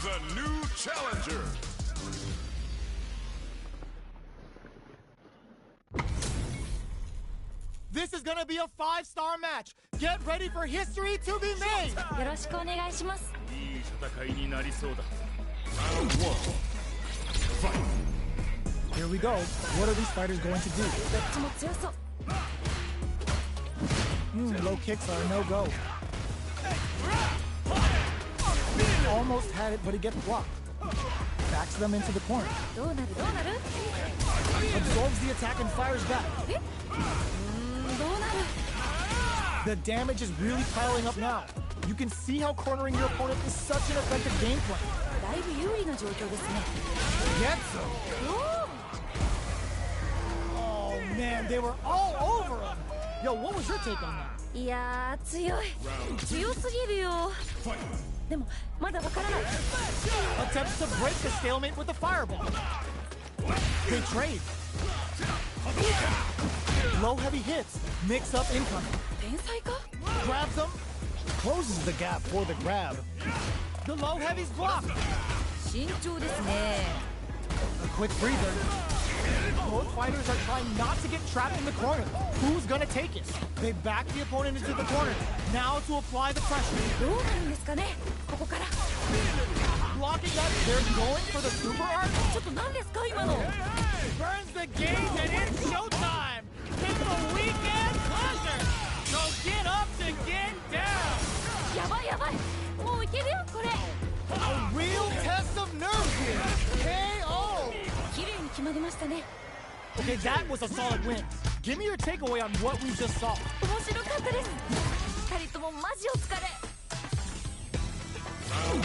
A new challenger. This is gonna be a 5-star match. Get ready for history to be made. よろしくお願いします。いい戦いになりそうだ。Round 1. Fight. Here we go. What are these fighters going to do? どっちも強そう。Low kicks are a no-go. Almost had it, but he gets blocked. Backs them into the corner. どうなるどうなる？ Absorbs the attack and fires back. え？どうなる？ The damage is really piling up now. You can see how cornering your opponent is such an effective game plan. だいぶ有利な状況ですね。Get some. Oh man, they were all over him. Yo, what was your take on that? いやー強い。強すぎるよ。でもまだわからない。 Attempts to break the stalemate with the fireball. They trade. Low heavy hits. Mix up incoming. 天才か？ Grabs them. Closes the gap for the grab. The low heavy's blocked. 慎重ですね。 A quick breather. Both fighters are trying not to get trapped in the corner. Who's gonna take it? They back the opponent into the corner. Now to apply the pressure. どうなるんですかね？ここから。 Blocking that, they're going for the super art. ちょっと何ですか今の？ Burns the gauge and it's showtime. It's the weekend pleasure. So get up to get down. やばいやばい。もういけるよこれ。 A real test of nerve here. KO. 綺麗に決まりましたね。 Okay, that was a solid win. Give me your takeaway on what we just saw. 面白かったです。二人ともマジお疲れ。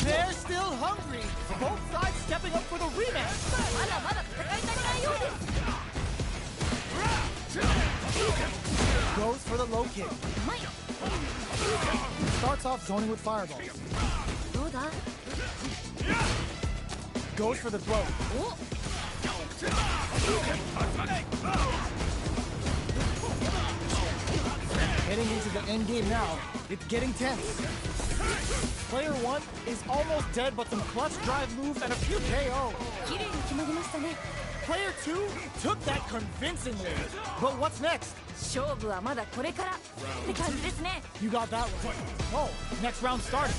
They're still hungry. Both sides stepping up for the rematch. まだまだ戦い足りないようです。 Goes for the low kick. うまい。 Starts off zoning with fireballs. どうだ？ Goes for the throw. お。endgame now. It's getting tense. Player 1 is almost dead, but some clutch drive moves and a few KO. 綺麗に決まりましたね。 Player 2 took that convincingly. But what's next? 勝負はまだこれからって感じですね。 You got that one. Oh, next round starting.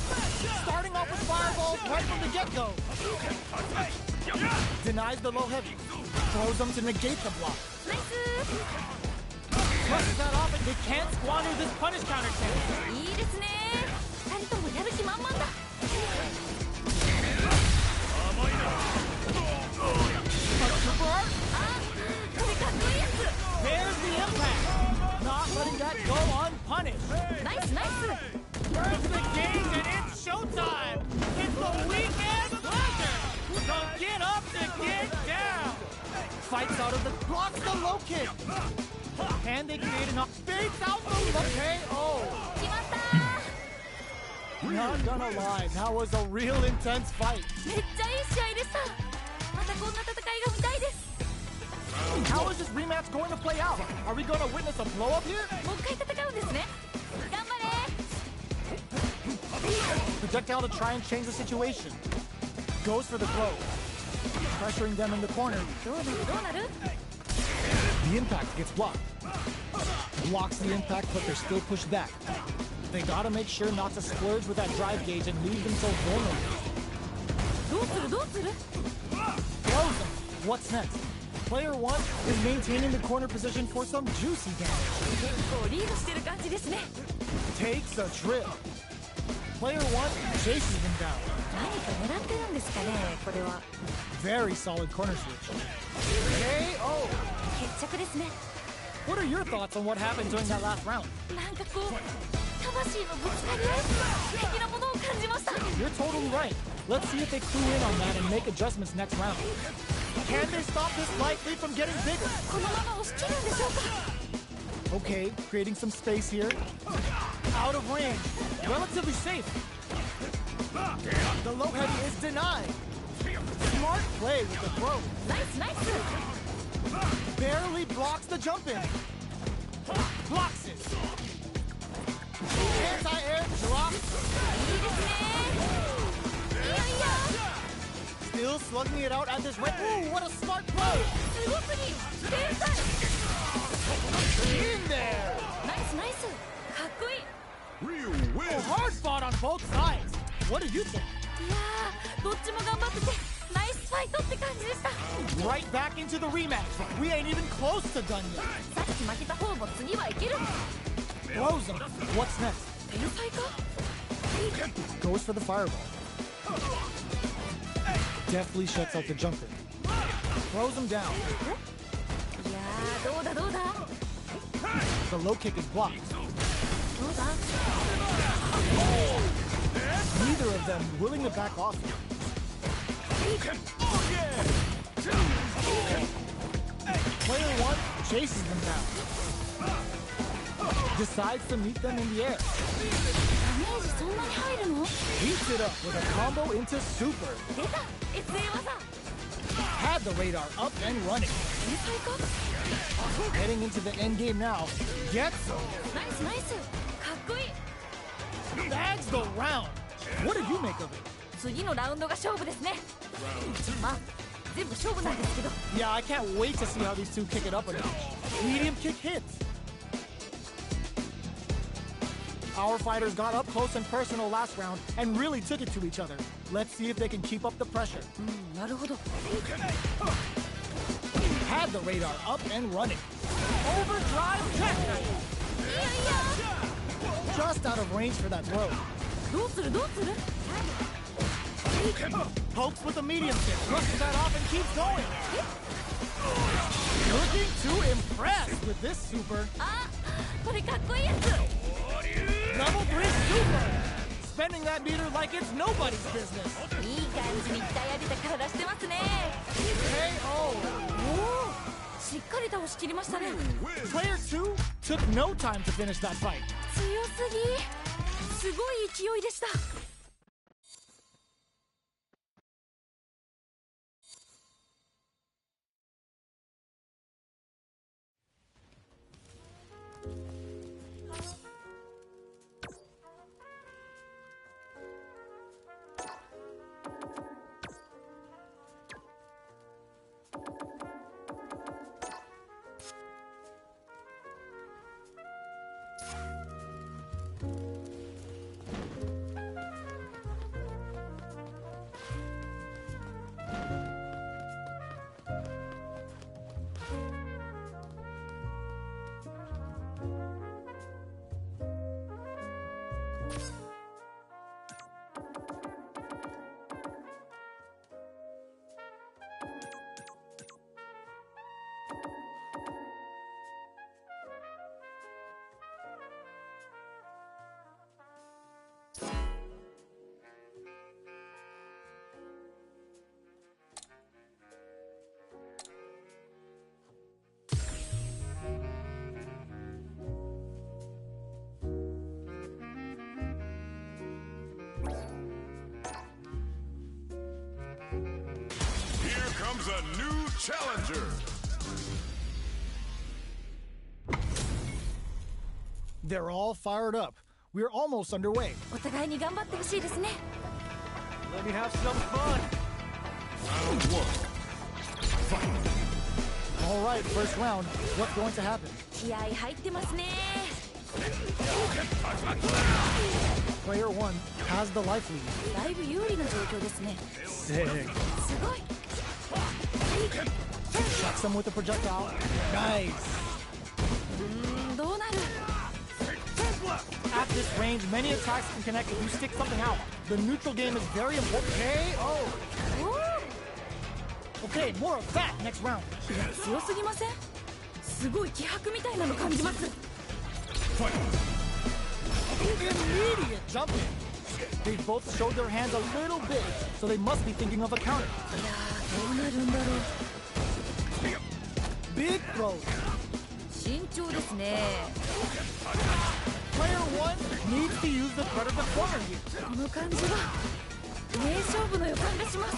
Starting off with fireballs right from the get-go. Denies the low heavy. Throws them to negate the block. ナイス Crushes that off and they can't squander this punish counter chance. いいですね。2人ともやる気満々だ。Super art? あ、これかっこいいやつ。 There's the impact. Not letting that go unpunished. ナイスナイス。 Turns the gauge and it's showtime. It's the weekend pleasure. So get up to get down. Fights out of the blocks the low kick. And they create enough fades out the KO. 決まったー。 Not gonna lie, that was a real intense fight. めっちゃいい試合でした。またこんな戦いが見たいです。 How is this rematch going to play out? Are we going to witness a blow up here? もう一回戦うんですね。頑張れ。 Projectile to try and change the situation. Goes for the throw. Pressuring them in the corner. どうなるどうなる。 The impact gets blocked. Blocks the impact, but they're still pushed back. They gotta make sure not to splurge with that drive gauge and leave themselves vulnerable. どうするどうする。 Throws them. What's next? Player 1 is maintaining the corner position for some juicy damage. 結構リードしてる感じですね。 Takes a trip. Player 1 chases them down. 何か狙ってるんですかね、これは。 Very solid corner switch. KO. 決着ですね。 What are your thoughts on what happened during that last round? なんかこう魂のぶつかり合い的なものを感じました。 You're totally right. Let's see if they clue in on that and make adjustments next round. Can they stop this light lead from getting bigger? このまま押し切るんでしょうか。 Okay, creating some space here. Out of range. Relatively safe. The low heavy is denied. Smart play with the throw. ナイスナイス。 Barely blocks the jump in. Blocks it. Anti-air drop. いいですね。いやいや。 Still slugging it out at this rate. Ooh, what a smart play. すごすぎ。天才。 In there. ナイスナイス。かっこいい。 Real win. Hard fought on both sides. What do you think? いやー、どっちも頑張っててナイスファイトって感じでした。 Right back into the rematch. We ain't even close to done yet. さっき負けた方も次はいける。 Throws him. What's next? 天才か。 Goes for the fireball. Deftly shuts out the jumper. Throws him down. いやー、どうだどうだ。 The low kick is blocked. どうだ。 Neither of them willing to back off. Player 1 chases them down. Decides to meet them in the air. ダメージそんなに入るの。 Heats it up with a combo into super. 出た SA 技。 Had the radar up and running. 天才か。 Heading into the end game now. Gets him. ナイスナイス。かっこいい。 Bags the round. What did you make of it? 次のラウンドが勝負ですね。まあ全部勝負なんですけど。 Yeah, I can't wait to see how these two kick it up a notch. Medium kick hits. Our fighters got up close and personal last round and really took it to each other. Let's see if they can keep up the pressure. なるほど。 Had the radar up and running. Overdrive check. いやいや。 Just out of range for that throw. どうするどうする。 Pokes with a medium kick. Brushes that off and keeps going. Looking to impress with this super. あ、これかっこいいやつ。 Level 3 super. Spending that meter like it's nobody's business. いい感じに鍛え上げた体してますね。 KO. しっかり倒しきりましたね。 Player 2 took no time to finish that fight. 強すぎ。すごい勢いでした。Comes a new challenger. They're all fired up. We're almost underway. お互いに頑張ってほしいですね。 Let me have some fun. Round one. Fight. All right, first round. What's going to happen? 気合入ってますね。 Player 1 has the life lead. だいぶ有利な状況ですね。 Sick. すごい。 Shocks him with the projectile. Nice. どうなる？ At this range, many attacks can connect if you stick something out. The neutral game is very important. KO. Okay, more of that next round. いや強すぎません？すごい気迫みたいなの感じます。 Immediate jumping. They both showed their hands a little bit, so they must be thinking of a counter. いやどうなるんだろう。 Big throws. 慎重ですね。 Player 1 needs to use the threat of the corner here. この感じは名勝負の予感がします。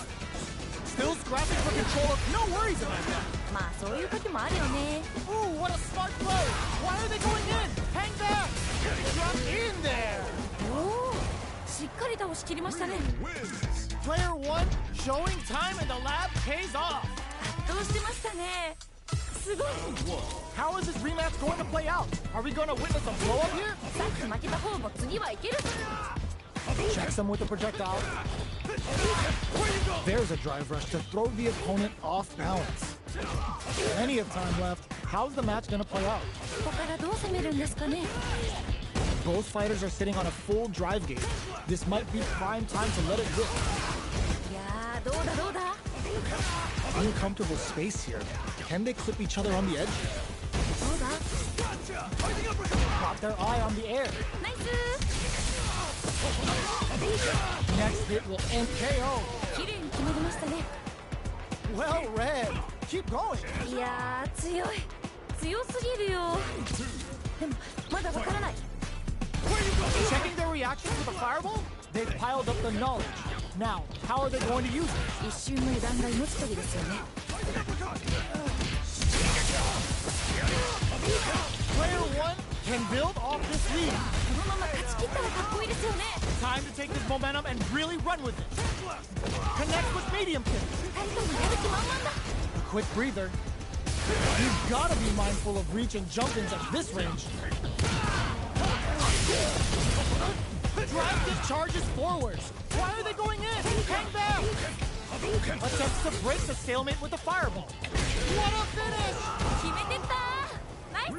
Still scrapping for control. No worries about that. まあそういう時もあるよね。 Ooh, what a smart play. Why are they going in? Hang back. Drop in there. おお、しっかり倒しきりましたね。 Player 1 showing time in the lab pays off. 圧倒してましたね。すごい。 How is this rematch going to play out? Are we going to witness a blow up here? さっき負けた方も次はいける。 Checks him with the projectile. There's a drive rush to throw the opponent off balance. Plenty of time left. How's the match going to play out? ここからどう攻めるんですかね。 Both fighters are sitting on a full drive gauge. This might be prime time to let it rip. いやーどうだどうだ。 Uncomfortable space here. Can they clip each other on the edge? どうだ。 Got their eye on the air. ナイス。 Next hit will end KO. 綺麗に決まりましたね。 Well read. Keep going. いやー強い。強すぎるよ。でもまだわからない。 Checking their reactions with a fireball? They've piled up the knowledge. Now, how are they going to use it? 一瞬の油断が命取りですよね。 Player 1 can build off this lead. このまま勝ち切ったらかっこいいですよね。 Time to take this momentum and really run with it. Connect with medium kick. 二人ともやる気満々だ。 A quick breather. You've gotta be mindful of reach and jump-ins at this range. Drive kick charges forwards. Why are they going in? Hang back. Attempts to break the stalemate with a fireball. What a finish! 決めてったー。ナイ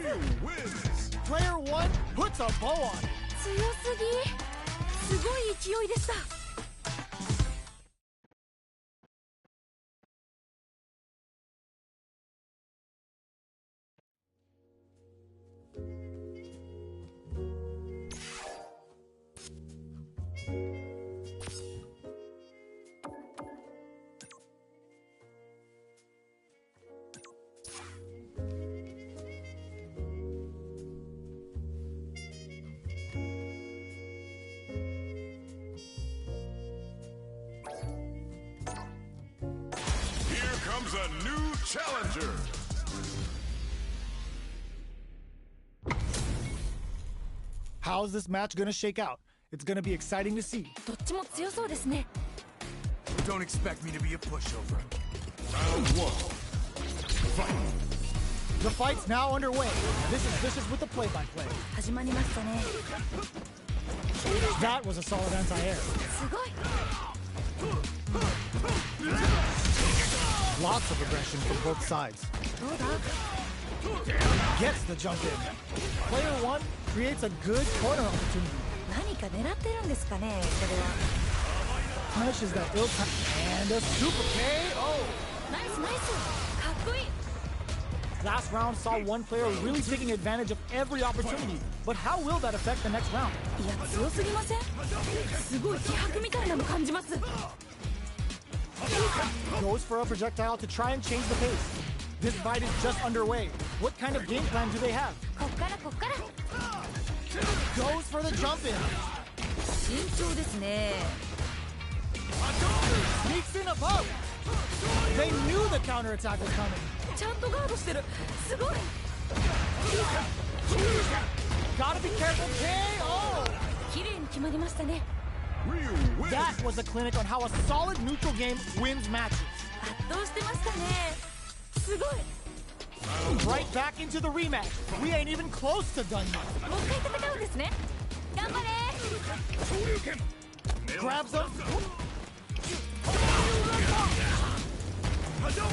ス。 Player 1 puts a bow on it. 強すぎ。すごい勢いでした。 Comes a new challenger. How's this match gonna shake out? It's gonna be exciting to see. どっちも強そうですね。 Don't expect me to be a pushover. Round one. Fight. The fight's now underway. This is Vicious with the play-by-play. 始まりましたね。 That was a solid anti-air. すごい。 Lots of aggression from both sides. どうだ？ Gets the jump in. Player 1 creates a good corner opportunity. 何か狙ってるんですかね、これは。 Punishes that ill time and a super KO. ナイスナイス。かっこいい。 Last round saw one player really taking advantage of every opportunity. But how will that affect the next round? いや、強すぎません？すごい気迫みたいなの感じます。 Goes for a projectile to try and change the pace. This fight is just underway. What kind of game plan do they have? こっからこっから。 Goes for the jump in. 慎重ですね。 Sneaks in above. They knew the counterattack was coming. ちゃんとガードしてる。すごい。 Gotta be careful, KO! 綺麗に決まりましたね。 That was a clinic on how a solid neutral game wins matches. 圧倒してましたね。すごい。 Right back into the rematch. We ain't even close to done yet. もう一回戦うんですね。頑張れ。 Grabs him.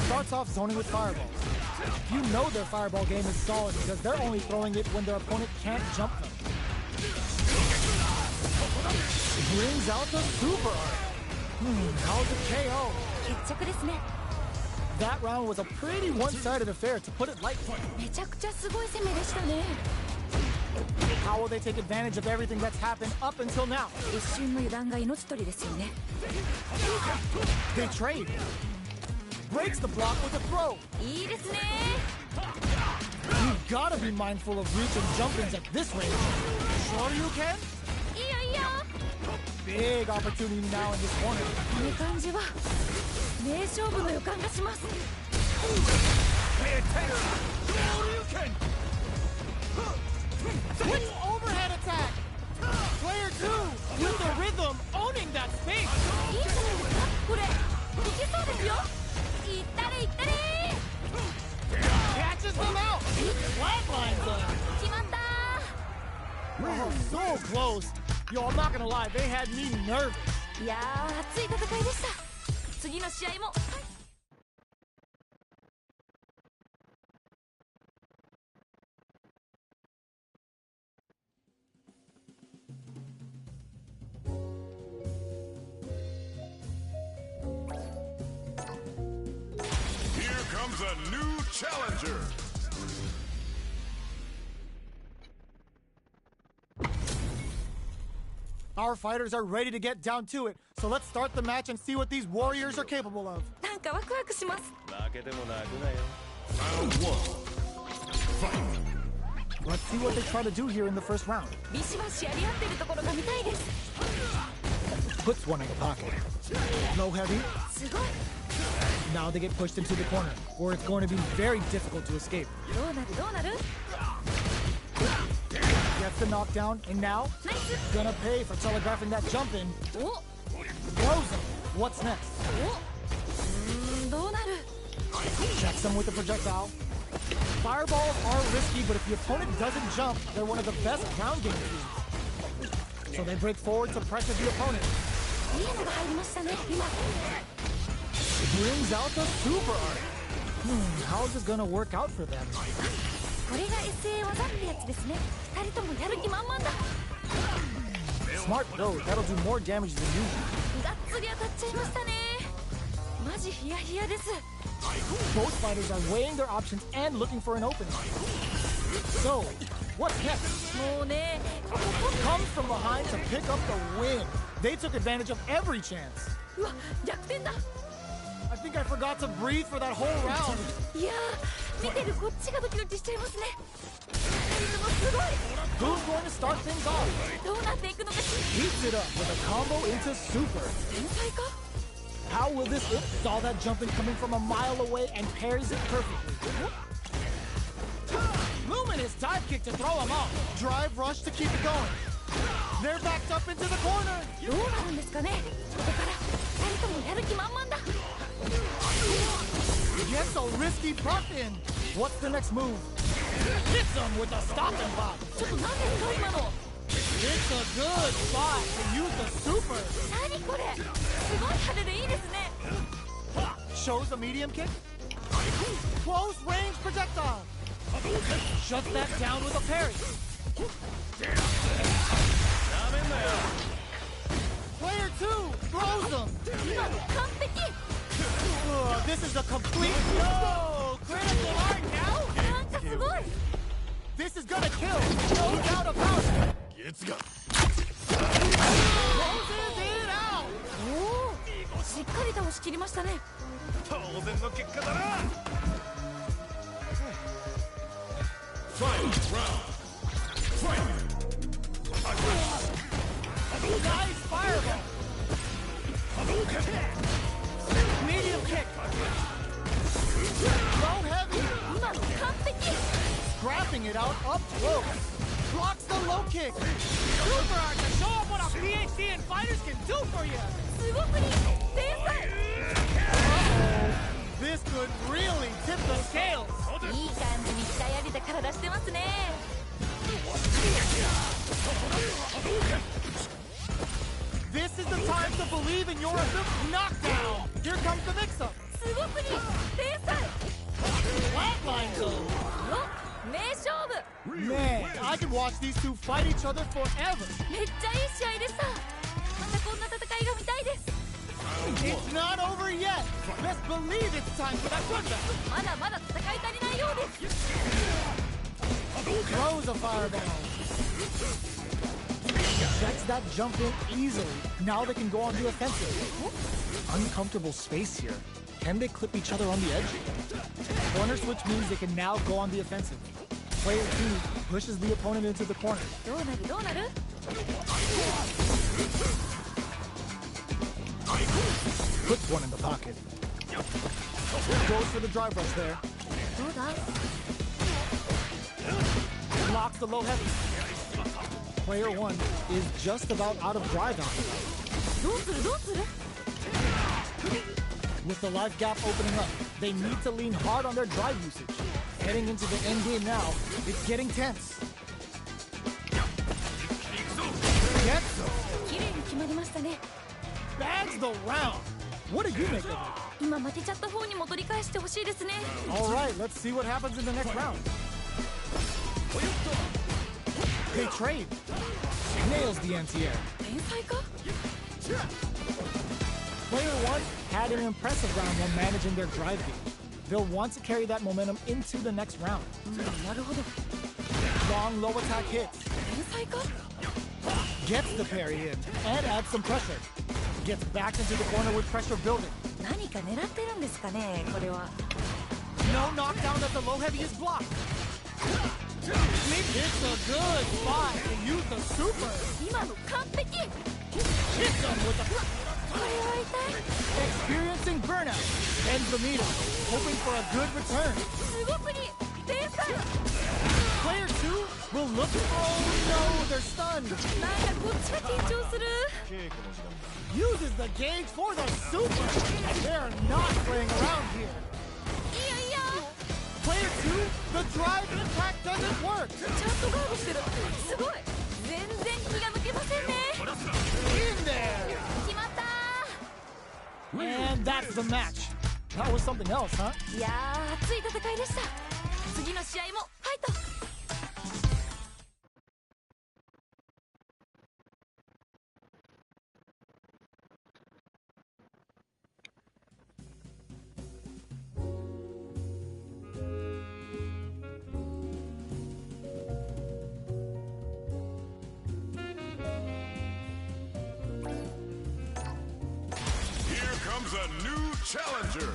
Starts off zoning with fireballs. You know their fireball game is solid because they're only throwing it when their opponent can't jump them. Brings out the super art. How's the KO? 決着ですね。 That round was a pretty one-sided affair, to put it lightly. めちゃくちゃすごい攻めでしたね。 How will they take advantage of everything that's happened up until now? 一瞬の油断が命取りですよね。 They trade. Breaks the block with a throw. いいですね。 You've gotta be mindful of reach and jump-ins at this range. Sure you can? いいよいいよ。 Big opportunity now in this corner. この感じは名勝負の予感がします。 Quick overhead attack. Player 2 with the rhythm owning that space. いいじゃないですか。これいけそうですよ。いったれいったれ。 Catches them out. Flatlines them. 決まったー。 Oh, so close. Yo, I'm not gonna lie, they had me nervous. いやー、熱い戦いでした。次の試合も。 Here comes a new challenger. Our fighters are ready to get down to it, so let's start the match and see what these warriors are capable of. なんかワクワクします。 Round 1. Fight. Let's see what they try to do here in the first round. ビシバシやり合ってるところが見たいです。 Puts one in the pocket. Low heavy. すごい。 Now they get pushed into the corner, where it's going to be very difficult to escape. どうなるどうなる。 Gets the knockdown, and now ナイス。 gonna pay for telegraphing that jump in. お Throws him. What's next? どうなる。 Checks him with the projectile. Fireballs are risky, but if the opponent doesn't jump, they're one of the best ground game tools. So they break forward to pressure the opponent. いいのが入りましたね。今。 Brings out the super art. How's it gonna work out for them? これが SA 技ってやつですね。二人ともやる気満々だ。 Smart though, that'll do more damage than usual. がっつり当たっちゃいましたね。マジヒヤヒヤです。 Both fighters are weighing their options and looking for an opening. So, what's next? もうね、 Comes from behind to pick up the win. They took advantage of every chance. うわ、逆転だ。 I think I forgot to breathe for that whole round. いやー、見てるこっちがドキドキしちゃいますね。二人ともすごい。 Who's going to start things off? どうなっていくのか。 Heats it up with a combo into super. 天才か。 How will this if saw that jumping coming from a mile away and parries it perfectly? Luminous dive kick to throw him off. Drive rush to keep it going. They're backed up into the corner. どうなるんですかね。ここから二人ともやる気満々だ。 Gets a risky buff in. What's the next move? Hits him with a stopping block. ちょっと何ですか今の。 It's a good spot to use the super. 何これ。すごい派手でいいですね。 Shows a medium kick. Close range projectile. Shuts that down with a parry. Player 2 throws him. 今の完璧。 This is a complete no critical art now. なんかすごい。 This is gonna kill. No doubt about it. ゲツが Closes it out. おお。しっかり倒しきりましたね。 当然の結果だな。ファイナルラウンド。ファイト。 Nice fireball. Medium kick. Low heavy. 今の完璧。 Scrapping it out up close. Blocks the low kick. Super art to show off what a PhD in fighters can do for you. すごくいい。天才。 This could really tip the scales. いい感じに鍛え上げた体してますね。 This is the time to believe in your knockdown. Here comes the mix-up. すごくいい。天才。 Flatline zone. よっ、名勝負。 Man, I could watch these two fight each other forever. めっちゃいい試合でした。またこんな戦いが見たいです。 It's not over yet. Best believe it's time for that comeback. まだまだ戦い足りないようです。 Throws a fireball. Checks that jump in easily. Now they can go on the offensive. Uncomfortable space here. Can they clip each other on the edge? Corner switch means they can now go on the offensive. Player 2 pushes the opponent into the corner. どうなるどうなる。 Puts one in the pocket. Goes for the drive rush there. どうだ。 Blocks the low heavy. Player 1 is just about out of drive on. どうするどうする。 With the life gap opening up, they need to lean hard on their drive usage. Heading into the end game now, it's getting tense. Gets him. 綺麗に決まりましたね。 Bags the round. What did you make of it? 今負けちゃった方にも取り返してほしいですね。 All right, let's see what happens in the next round. They trade. Nails the anti-air. 天才か。 Player 1 had an impressive round while managing their drive game. They'll want to carry that momentum into the next round. なるほど。 Long low attack hits. 天才か。 Gets the parry in and adds some pressure. Gets back into the corner with pressure building. 何か狙ってるんですかねこれは。 No knockdown as the low heavy is blocked. It's a good spot to use the super. 今の完璧。 Hits him with the これは痛い。 experiencing burnout. Ends the meter, hoping for a good return. すごくいい。天才。 Player 2 will look. Oh no, they're stunned. なんかこっちが緊張する。 Uses the gauge for the super. They're not playing around here. いやいや。 Player 2, the drive impact doesn't work. ちゃんとガードしてる。すごい。全然気が抜けませんね。 In there. 決まった。 And that's the match. That was something else, huh? いやー、熱い戦いでした。次の試合もファイト。 comes a new challenger.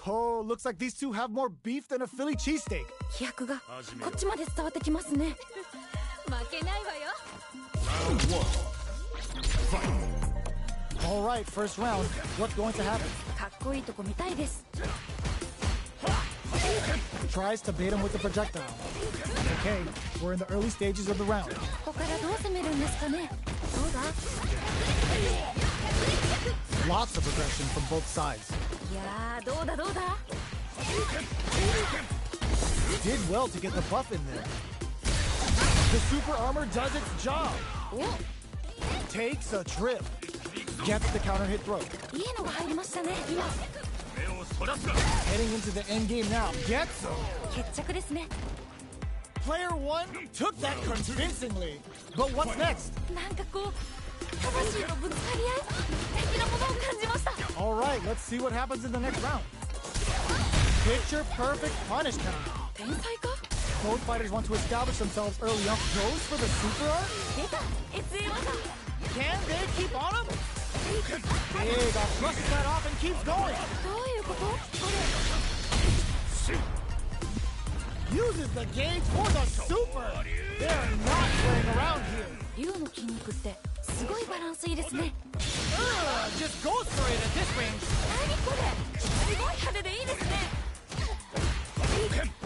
Oh, looks like these two have more beef than a Philly cheesesteak. 飛躍がこっちまで伝わってきますね。負けないわよ。 Round one. Fight. All right, first round. What's going to happen? かっこいいとこ見たいです。 Tries to bait him with the projectile. Okay, we're in the early stages of the round. ここからどう攻めるんですかね。どうだ。 Lots of aggression from both sides. いやー、どうだどうだ。 Did well to get the buff in there. The super armor does its job. お、 Takes a trip. Gets the counter hit throw. いいのが入りましたね。今 Heading into the end game now. Gets him. 決着ですね。 Player 1 took that convincingly. But what's next? なんかこう魂のぶつかり合い的なものを感じました。 All right, let's see what happens in the next round. Picture perfect punish counter. 天才か。 Both fighters want to establish themselves early on. Goes for the super arm? 出た SA 技。 Can they keep on him? Big brushes that off and keeps going. どういうこと？こ Uses the gauge for the super. They're not playing around here. れ竜の筋肉ってすごいバランスいいですね。 Just goes for it at this range. 何これ？すごい派手でいいですね。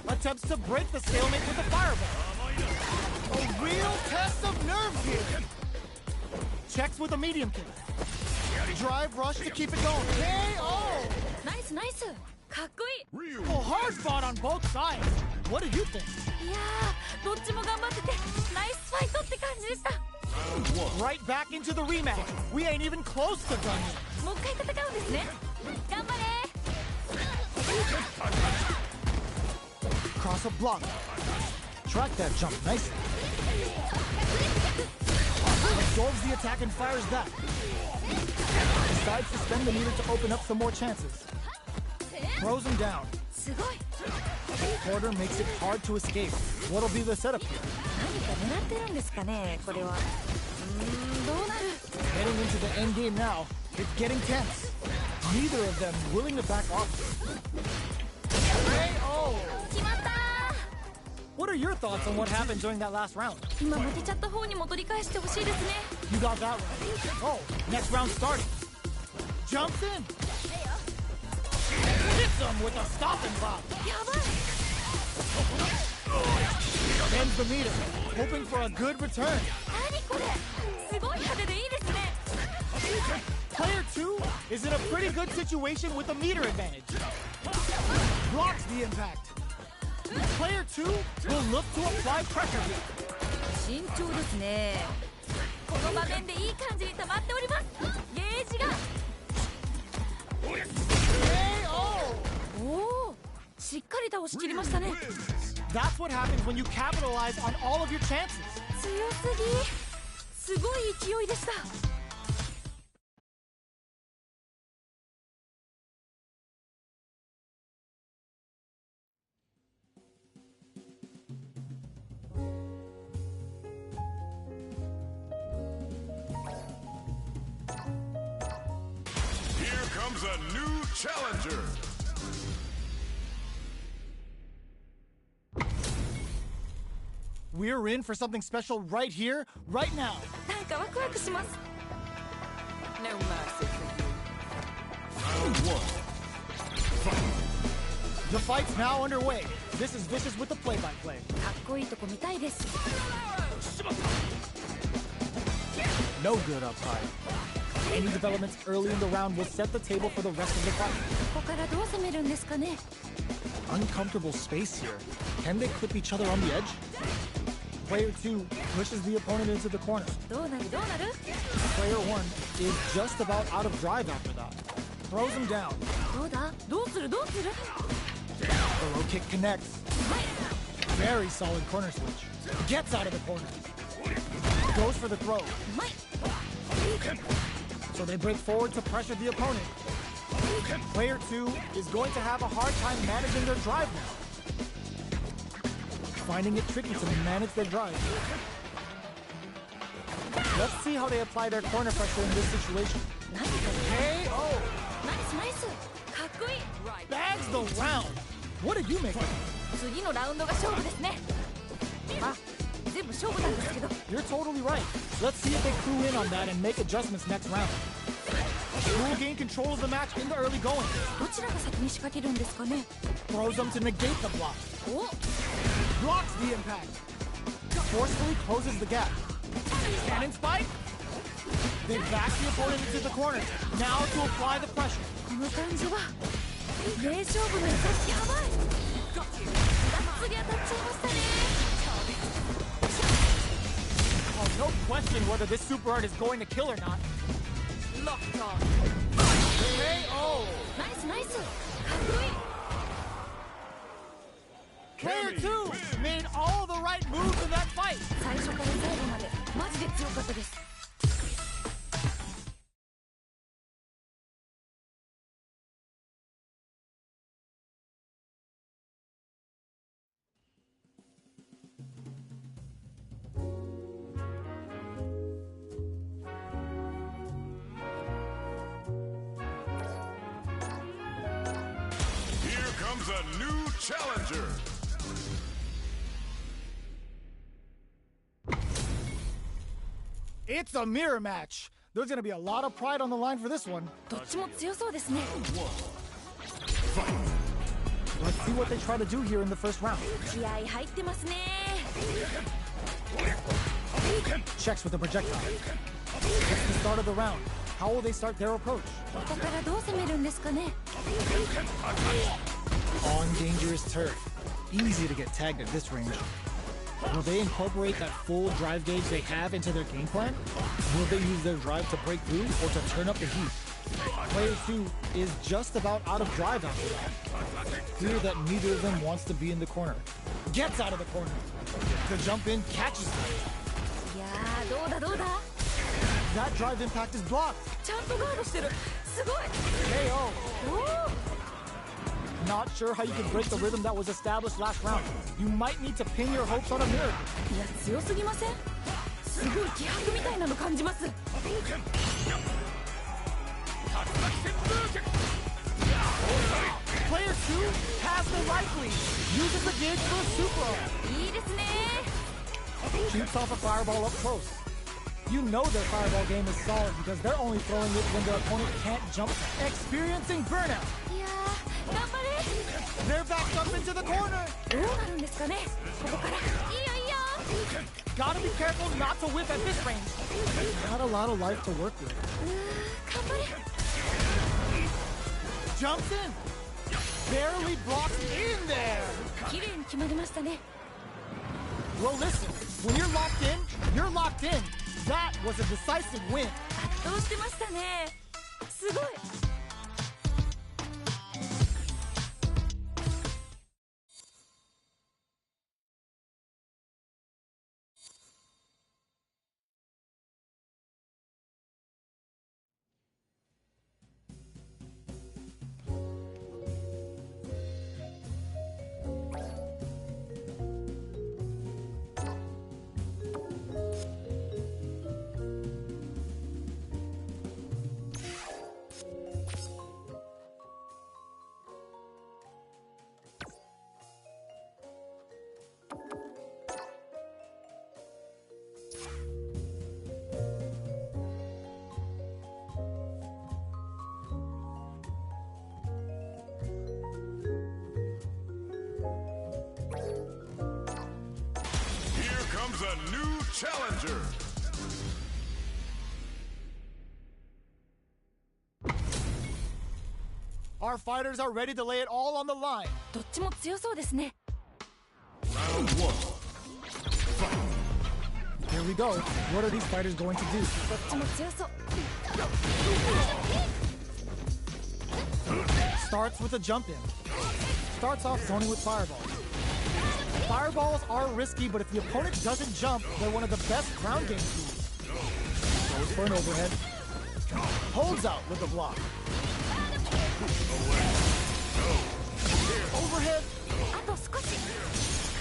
Attempts to break the stalemate with a fireball. A real test of nerve here. Checks with a medium kick. Drive rush to keep it going. KO! ナイスナイス。かっこいい。 Well, hard fought on both sides. What did you think? いやー、どっちも頑張っててナイスファイトって感じでした。 Right back into the rematch. We ain't even close to done yet. もう一回戦うんですね。頑張れ。 Cross a block. Track that jump nicely. Absorbs the attack and fires that. Decides to spend the meter to open up some more chances. Throws him down. すごい。 Porter makes it hard to escape. What'll be the setup here? 何か狙ってるんですかね、これは。どうなる？ Heading into the end game now. It's getting tense. Neither of them willing to back off. KO! 決まったー。 What are your thoughts on what happened during that last round? 今負けちゃった方にも取り返してほしいですね。 You got that right. Oh, next round starting. Jumps in. Hits him with a stop and pop. やばい。 Bends the meter, hoping for a good return. 何これ？すごい派手でいいですね。 Player 2 is in a pretty good situation with a meter advantage. Blocks the impact. Player 2 will look to apply pressure here. 慎重ですね。この場面でいい感じに溜まっております。ゲージが。 KO! おお、しっかり倒しきりましたね。 That's what happens when you capitalize on all of your chances. 強すぎ。すごい勢いでした。 Here comes a new challenger. We're in for something special right here, right now. なんかワクワクします。 No mercy for you. Round one. The fight's now underway. This is Vicious with the play-by-play. かっこいいとこ見たいです。 No good up high. Any developments early in the round will set the table for the rest of the fight. ここからどう攻めるんですかね。 Uncomfortable space here. Can they clip each other on the edge? Player 2 pushes the opponent into the corner. どうなるどうなる？ Player 1 is just about out of drive after that. Throws him down. どうだ？どうするどうする？ The low kick connects. Very solid corner switch. Gets out of the corner. Goes for the throw. うまい。 So they break forward to pressure the opponent. Player 2 is going to have a hard time managing their drive now. Finding it tricky to manage their drive. Let's see how they apply their corner pressure in this situation. 何か KO! ナイスナイス。かっこいい。 Bags the round! What did you make of it? 次のラウンドが勝負ですね。あ、全部勝負なんですけど。 You're totally right. Let's see if they clue in on that and make adjustments next round. Who will gain control of the match in the early going? どちらが先に仕掛けるんですかね。 Throws them to negate the block. お、blocks the impact. Forcefully closes the gap. Cannon spike. They back the opponent into the corner. Now to apply the pressure. この感じは名勝負のやつやばい。がっつり当たっちゃいましたね。 Oh, no question whether this super art is going to kill or not. Locked on. KO! ナイスナイス。かっこいい。 Player 2 made all the right moves in that fight. 最初から最後までマジで強かったです。 Here comes a new challenger. It's a mirror match. There's going to be a lot of pride on the line for this one. どっちも強そうですね。 Let's see what they try to do here in the first round. 気合入ってますね。 Checks with the projectile. It's the start of the round. How will they start their approach? ここからどう攻めるんですかね。 On dangerous turf. Easy to get tagged at this range. Will they incorporate that full drive gauge they have into their game plan? Will they use their drive to break through or to turn up the heat? Player 2 is just about out of drive after that. Clear that neither of them wants to be in the corner. Gets out of the corner. The jump in catches them. いやーどうだどうだ。 That drive impact is blocked. ちゃんとガードしてる。すごい。 KO. おお。 Not sure how you can break the rhythm that was established last round. You might need to pin your hopes on a miracle. いや強すぎません。すごい気迫みたいなの感じます。 Player 2 has the right lead. Uses the gauge for a super art. いいですね。 Shoots off a fireball up close. You know their fireball game is solid because they're only throwing it when their opponent can't jump. Experiencing burnout. いやー頑張れ。 They're backed up into the corner. どうなるんですかね。ここからいいよいいよ。 Gotta be careful not to whip at this range. Not a lot of life to work with. 頑張れ。 Jumps in. Barely blocks in there. 綺麗に決まりましたね。 Well, listen. When you're locked in, you're locked in. That was a decisive win. 圧倒してましたね。すごい。 A new challenger. Our fighters are ready to lay it all on the line. どっちも強そうですね。 Round one. Here we go. What are these fighters going to do? どっちも強そう。 Starts with a jump in. Starts off zoning with fireballs. Fireballs are risky, but if the opponent doesn't jump, they're one of the best ground game tools. Goes for an overhead. Holds out with the block. Overhead. あと少し。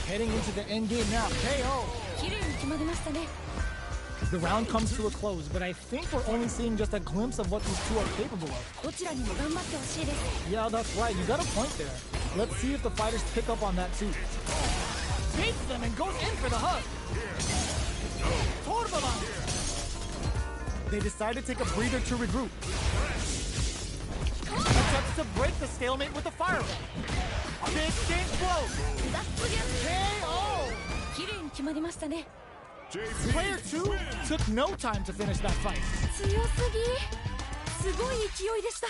Heading into the end game now. KO. 綺麗に決まりましたね。 The round comes to a close, but I think we're only seeing just a glimpse of what these two are capable of. どちらにも頑張ってほしいです。 Yeah, that's right. You got a point there. Let's see if the fighters pick up on that too. Beats them and goes in for the hug. Torbalan. They decide to take a breather to regroup. Attempts to break the stalemate with the fireball. Big blow. KO. 決まりましたね。 Player 2 took no time to finish that fight. 強すぎ。すごい勢いでした。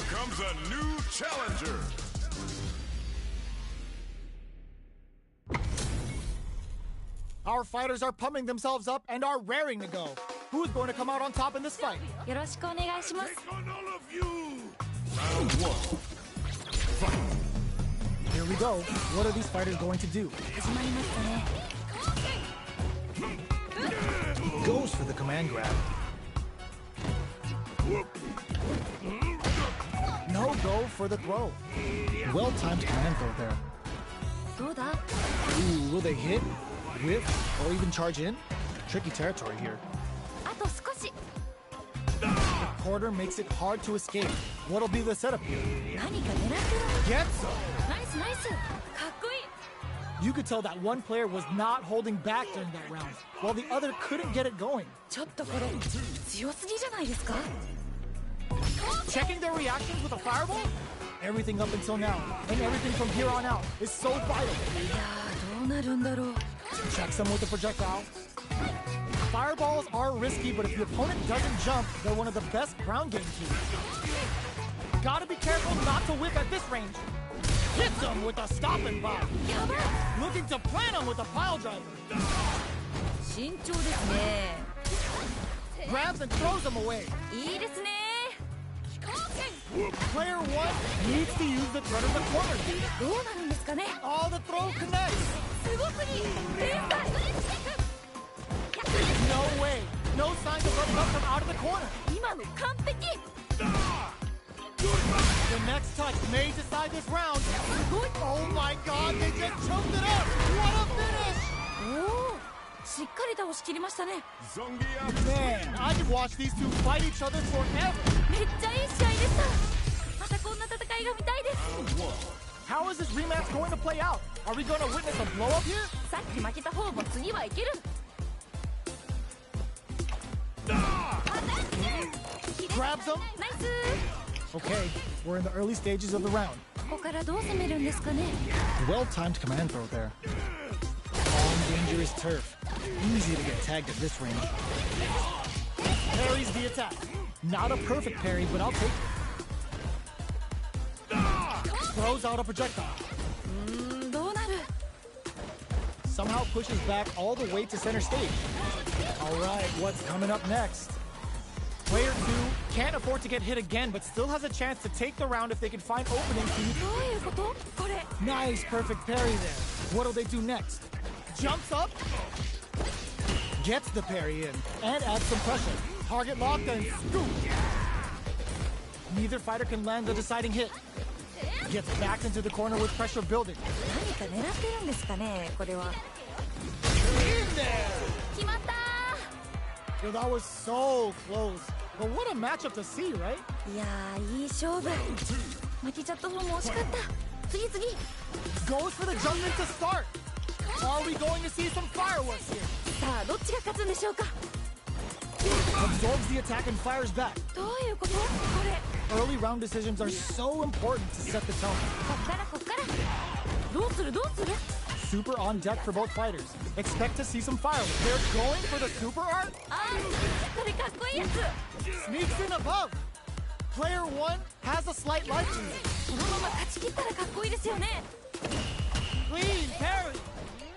comes a new challenger. Our fighters are pumping themselves up and are raring to go. Who's going to come out on top in this fight? よろしくお願いします。 Take on all of you. Round one. Here we go. What are these fighters going to do? 始まりましたね。 Goes for the command grab. No go for the throw. Well-timed command throw there. どうだ？ Ooh, will they hit, whiff, or even charge in? Tricky territory here. あと少し。 The quarter makes it hard to escape. What'll be the setup here? 何か狙ってる。 Get some! ナイスナイス。かっこいい。 You could tell that one player was not holding back during that round, while the other couldn't get it going. ちょっとこれ強すぎじゃないですか？ Checking their reactions with a fireball? Everything up until now, and everything from here on out, is so vital. いやーどうなるんだろう。 Check some with the projectile. Fireballs are risky, but if the opponent doesn't jump, they're one of the best ground game teams. Gotta be careful not to whip at this range. Hits them with a stop and bomb. やばい。 Looking to plant them with a pile driver. 慎重ですね。 Grabs and throws them away. いいですね。 Player 1 needs to use the threat of the corner. どうなるんですかね。 All the throw connects. すごすぎ。天才。 No way. No signs of letting up from out of the corner. 今の完璧。 The next touch may decide this round. Oh my god, they just choked it up. What a finish. おお、しっかり倒しきりましたね。 Zongia. Man, I could watch these two fight each other forever. めっちゃいい試合でした。またこんな戦いが見たいです。 How is this rematch going to play out? Are we going to witness a blow up here? さっき負けた方も次はいける。 Grabs him. ナイス。 Okay, we're in the early stages of the round. ここからどう攻めるんですかね。 Well-timed command throw there. On dangerous turf. Easy to get tagged at this range. Parries the attack. Not a perfect parry, but I'll take it. Throws out a projectile. どうなる。 Somehow pushes back all the way to center stage. All right, what's coming up next? Player 2 can't afford to get hit again, but still has a chance to take the round if they can find openings to use. どういうこと？これ。 Nice, perfect parry there. What'll they do next? Jumps up, gets the parry in, and adds some pressure. Target locked and scoop. Neither fighter can land the deciding hit. Gets backed into the corner with pressure building. 何か狙ってるんですかね、これは。 In there! 決まった Yo, that was so close. But what a matchup to see, right? ー。いやー、いい勝負。負けちゃった方も惜しかった。次。 Goes for the jump in to start. Are we going to see some fireworks here? さあ、どっちが勝つんでしょうか。 Absorbs the attack and fires back. どういうこと？これ。 Early round decisions are so important to set the tone. こっから。どうする？ Super on deck for both fighters. Expect to see some fireworks. They're going for the super art. あー、これかっこいいやつ。 Sneaks in above. Player 1 has a slight life lead. このまま勝ち切ったらかっこいいですよね。 Clean parry.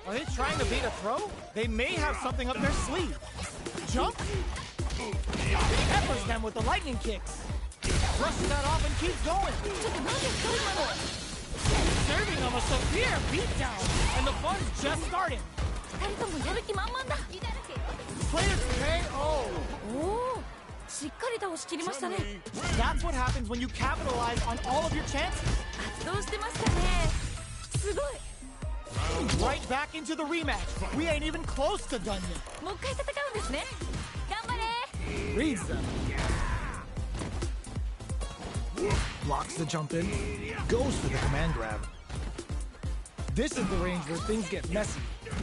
Are they trying to beat a throw? They may have something up their sleeve. Jump. Peppers them with the lightning kicks. brushes that off and keeps going. ちょっと何ですか今の Serving them a severe beatdown, and the fun's just starting. 二人ともやる気満々だ Players KO. おおしっかり倒しきりましたね That's what happens when you capitalize on all of your chances. 圧倒してましたねすごい Right back into the rematch. We ain't even close to done yet. もう一回戦うんですね頑張れ Reads them. Blocks the jump in. Goes for the command grab. This is the range where things get messy.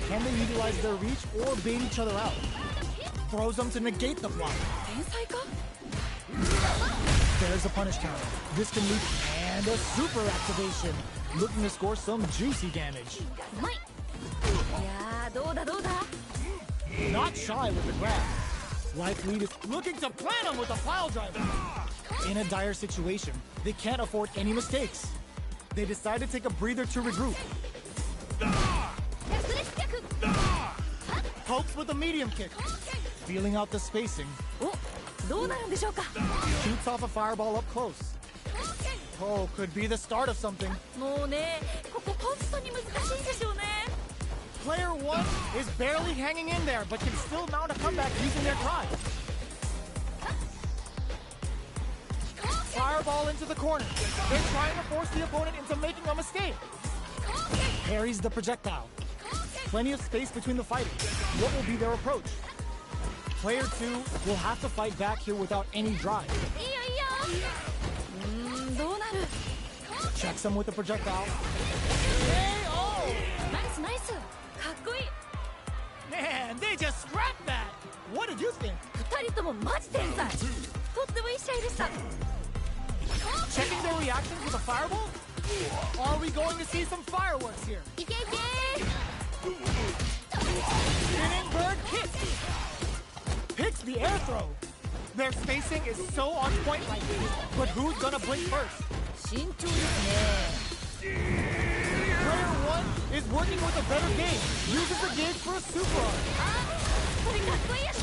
Can they utilize their reach or bait each other out? Throws them to negate the block. 天才か There's a punish counter. This can lead and a super activation. Looking to score some juicy damage. うまいいやーどうだどうだ Not shy with the grab. Life lead is looking to plant him with a pile driver. In a dire situation, they can't afford any mistakes. They decide to take a breather to regroup. Pokes with a medium kick. Feeling out the spacing. おどうなるんでしょうか Shoots off a fireball up close. Oh, could be the start of something. もうねここ本当に難しいんでしょうね Player 1 is barely hanging in there, but can still mount a comeback using their drive. Fireball into the corner. They're trying to force the opponent into making a mistake. Parries the projectile. Plenty of space between the fighters. What will be their approach? Player 2 will have to fight back here without any drive. いいよいいよどうなる Checks him with the projectile. KO! ナイスナイスかっこいい Man, they just scrapped that. What did you think? 二人ともマジ天才とってもいい試合でした Checking their reactions with a fireball? Are we going to see some fireworks here? いけいけ Spinning bird kick. Picks the air throw. Their spacing is so on point right now. But who's gonna blink first? 慎重ですね Player 1 is working with a better gauge. Uses the gauge for a super arm. あこれかっこいいやつ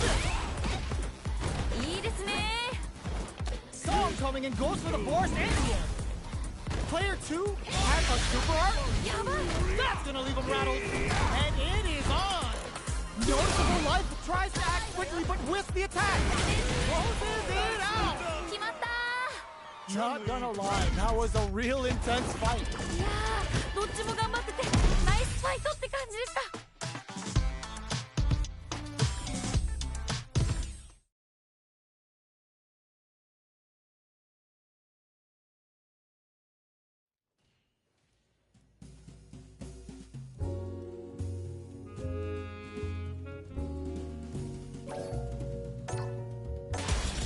いいですね Saw him coming and goes for the Boris and the air. Player 2 has a super arm. やばい That's gonna leave him rattled. And it is on. Noticeable life tries to act quickly but whiffs the attack. Closes it out. 決まった Not gonna lie, that was a real intense fight. いやーどっちも頑張っててナイスファイトって感じでした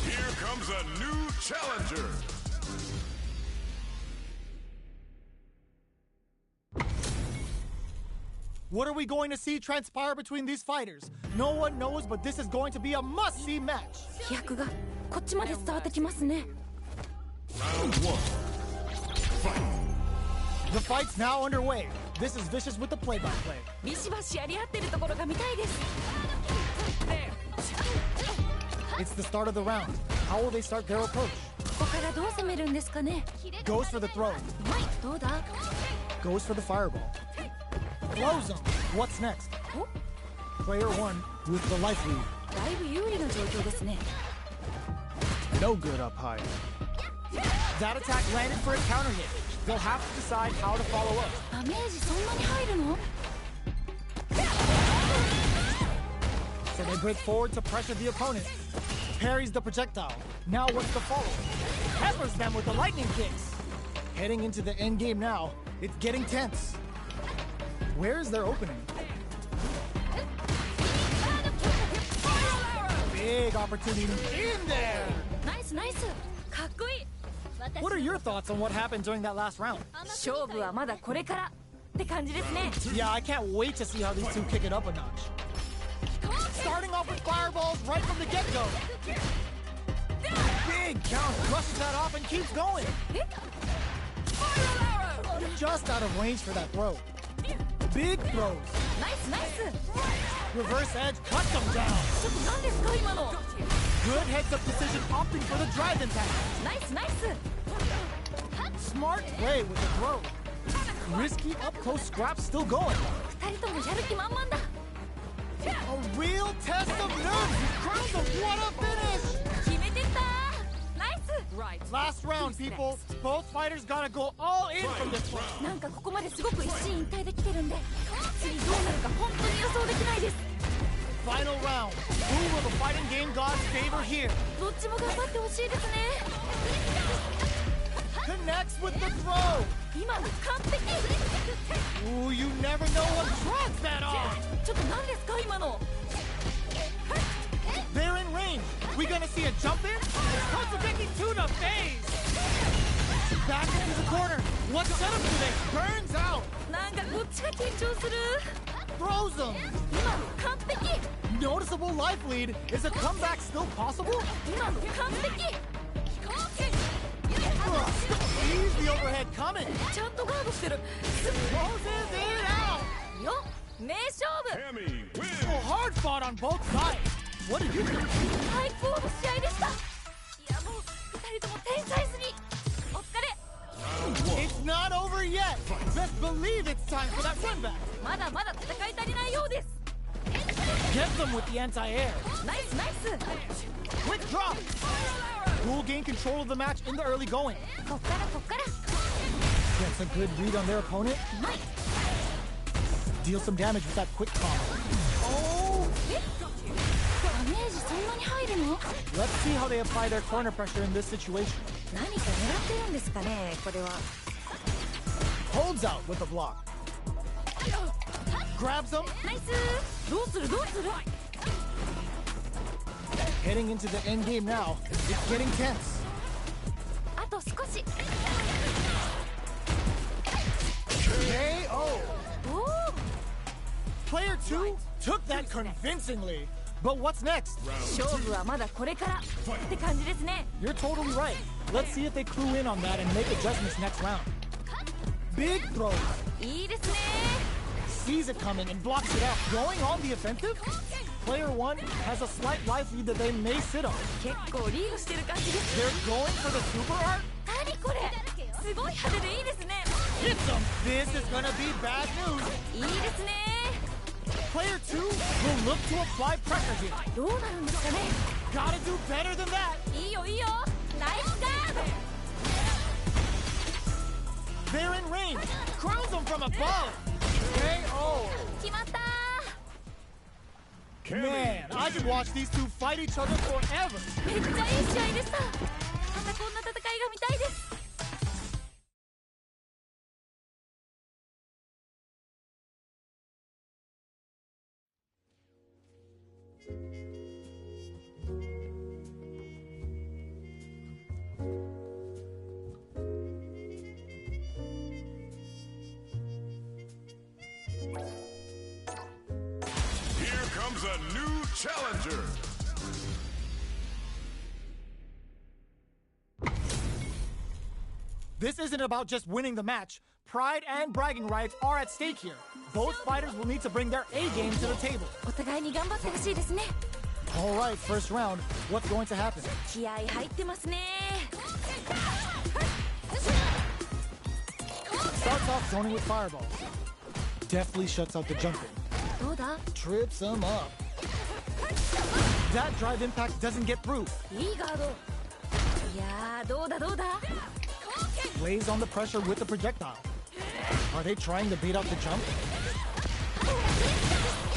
Here comes a new challenger. What are we going to see transpire between these fighters? No one knows, but this is going to be a must-see match. 飛躍がこっちまで伝わってきますね Round 1. Fight. The fight's now underway. This is Vicious with the play-by-play. ビシバシやり合ってるところが見たいです It's the start of the round. How will they start their approach? ここからどう攻めるんですかね Goes for the throw. はいどうだ Goes for the fireball. Throws him. What's next? お Player 1 with the life lead. だいぶ有利な状況ですね No good up high. That attack landed for a counter hit. They'll have to decide how to follow up. ダメージそんなに入るの So they break forward to pressure the opponent. Parries the projectile. Now what's the follow? Peppers them with the lightning kicks. Heading into the end game now. It's getting tense. Where is their opening? Big opportunity in there. ナイスナイスかっこいい What are your thoughts on what happened during that last round? 勝負はまだこれからって感じですね Yeah, I can't wait to see how these two kick it up a notch. Starting off with fireballs right from the get-go. Big count, brushes that off and keeps going. Just out of range for that throw. Big throws. ナイスナイス Reverse edge cuts them down. ちょっと何ですか今の Good heads-up decision opting for the drive impact. ナイスナイス Smart play with the throw. Risky up-close scrap still going. 二人ともやる気満々だ A real test of nerves. Crowned them. What a finish. 決めてったナイス Last round, people. Both fighters gotta go all in from this one. なんかここまですごく一進一退できてるんで次どうなるか本当に予想できないです Final round. Who will the fighting game gods favor here? どっちも頑張ってほしいですね Connects with the throw. 今の完璧 Ooh, you never know what drugs that are. ちょっと何ですか今の They're in range. We gonna see a jump in? Kotsubeki to the face! Back into the corner. What setup do they? Burns out. なんかこっちが緊張する Throws them. 今の完璧 Noticeable life lead. Is a comeback still possible? 今の完璧 Ease the overhead coming. ちゃんとガードしてる Closes it out. よ名勝負 Cammy Oh, wins. hard fought on both sides. What did you think? 最高の試合でしたいやもう二人とも天才すぎお疲れ It's not over yet. Best believe it's time for that run back. まだまだ戦い足りないようです Get them with the anti-air. ナイスナイス Quick drop. Who'll gain control of the match in the early going. こっからこっから Gets a good read on their opponent. ナイス Deal some damage with that quick combo. Oh! ダメージそんなに入るの Let's see how they apply their corner pressure in this situation. 何か狙ってるんですかねこれは Holds out with the block. Grabs them. ナイスどうするどうする Heading into the end game now. It's getting tense. あと少し KO. おお Player 2 took that convincingly. But what's next? 勝負はまだこれからって感じですね You're totally right. Let's see if they clue in on that and make adjustments next round. Big throws. いいですね Sees it coming and blocks it out. Going on the offensive? Player 1 has a slight life lead that they may sit on. 結構リードしてる感じです They're going for the super art? 何これすごい派手でいいですね Hits them. This is gonna be bad news. いいですね Player 2 will look to apply pressure here. どうなるんですかね Gotta do better than that. いいよいいよナイスガード They're in range. Crowns them from above. KO. 決まった Man, I could watch these two fight each other forever. めっちゃいい試合でしたまたこんな戦いが見たいです Here comes a new challenger. This isn't about just winning the match. Pride and bragging rights are at stake here. Both fighters will need to bring their A game to the table. お互いに頑張ってほしいですね All right, first round. What's going to happen? 気合入ってますね Starts off zoning with fireballs. Deftly shuts out the jumping. どうだ Trips him up. That drive impact doesn't get through. いいガードいやーどうだどうだ Lays on the pressure with the projectile. Are they trying to bait out the jump?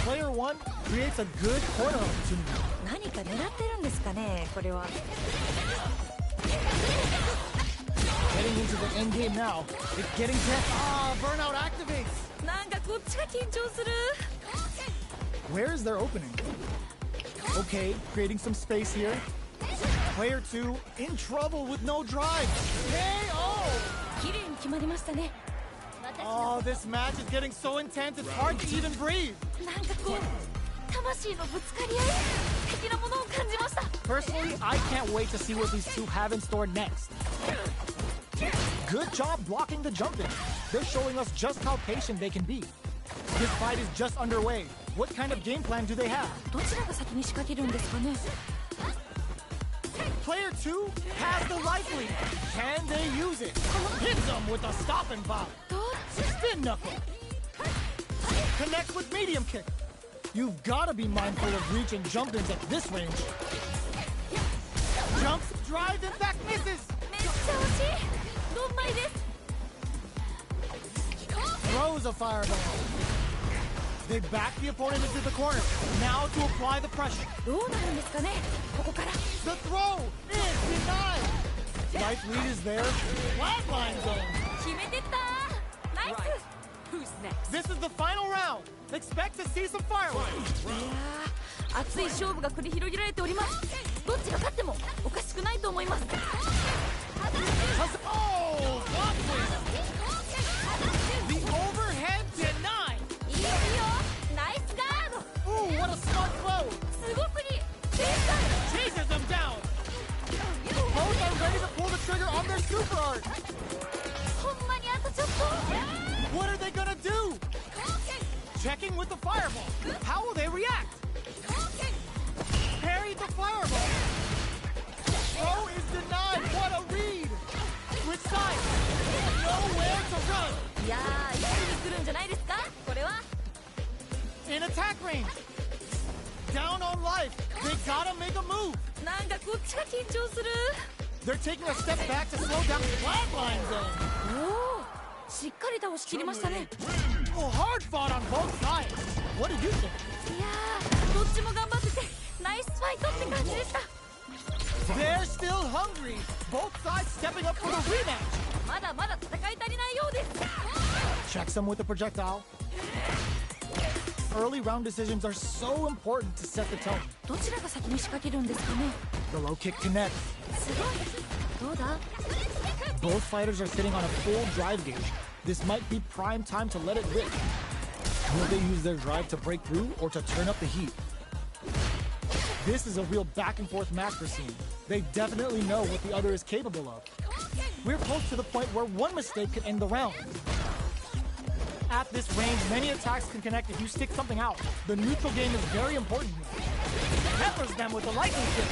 Player 1 creates a good corner opportunity. 何か狙ってるんですかねこれは Heading into the end game now. It's getting tense. Ah, burnout activates. なんかこっちが緊張する Where is their opening? Okay, creating some space here. Player 2 in trouble with no drive. KO! 綺麗に決まりましたね Oh, this match is getting so intense it's hard to even breathe. なんかこう魂のぶつかり合い的なものを感じました Personally, I can't wait to see what these two have in store next. Good job blocking the jumping. They're showing us just how patient they can be. This fight is just underway. What kind of game plan do they have? どちらが先に仕掛けるんですかね Player 2 has the life lead. Can they use it? Hits them with a stop and pop. Spin knuckle. Connects with medium kick. You've got to be mindful of reach and jump-ins at this range. Jumps, drive, impact, misses. めっちゃ惜しい。ドンマイです。 Throws a fireball. They back the opponent into the corner. Now to apply the pressure. どうなるんですかね。ここから。 The throw is denied. Life lead is there. Flatline zone. 決めてったー。ナイス。 Who's next? This is the final round. Expect to see some fireworks. いやー、熱い勝負が繰り広げられております。どっちが勝ってもおかしくないと思います。 Oh, block twist. The overhead denied. いいよいいよ。ナイスガード。 Ooh, what a smart throw. すごくに。ベースタイ Chases them down. Both are ready to pull the trigger on their super art. ほんまにあとちょっと。 What are they gonna do? Checking with the fireball. How will they react? Parry the fireball. Throw is denied. What a read. Switch sides. Nowhere to run. いやー、一気に来るんじゃないですかこれは。 In attack range. Down on life. They gotta make a move. なんかこっちが緊張する。 They're taking a step back to slow down the flatline zone. おお、しっかり倒しきりましたね。 Oh, hard fought on both sides. What did you think? いやー、どっちも頑張っててナイスファイトって感じでした。 They're still hungry. Both sides stepping up for the rematch. まだまだ戦い足りないようです。 Checks them with the projectile. Early round decisions are so important to set the tone. どちらが先に仕掛けるんですかね。 The low kick connects. すごい。どうだ。 Both fighters are sitting on a full drive gauge. This might be prime time to let it rip. Will they use their drive to break through or to turn up the heat? This is a real back and forth match we're seeing. They definitely know what the other is capable of. We're close to the point where one mistake could end the round. At this range, many attacks can connect if you stick something out. The neutral game is very important here. Peppers them with the lightning kick.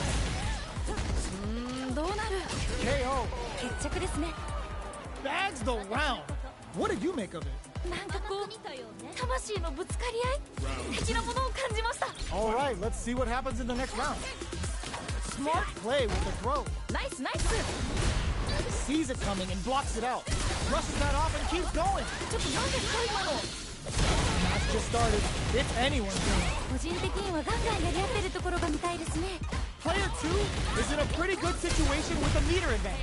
どうなる。 KO. 決着ですね。 Bags the round. What did you make of it? なんかこう魂のぶつかり合い的なものを感じました。 All right, let's see what happens in the next round. Smart play with the throw. ナイスナイス。 Sees it coming and blocks it out. Brushes that off and keeps going. ちょっと何ですか今の。 Match just started. It's anyone's game. 個人的にはガンガンやり合ってるところが見たいですね。 Player 2 is in a pretty good situation with a meter advantage.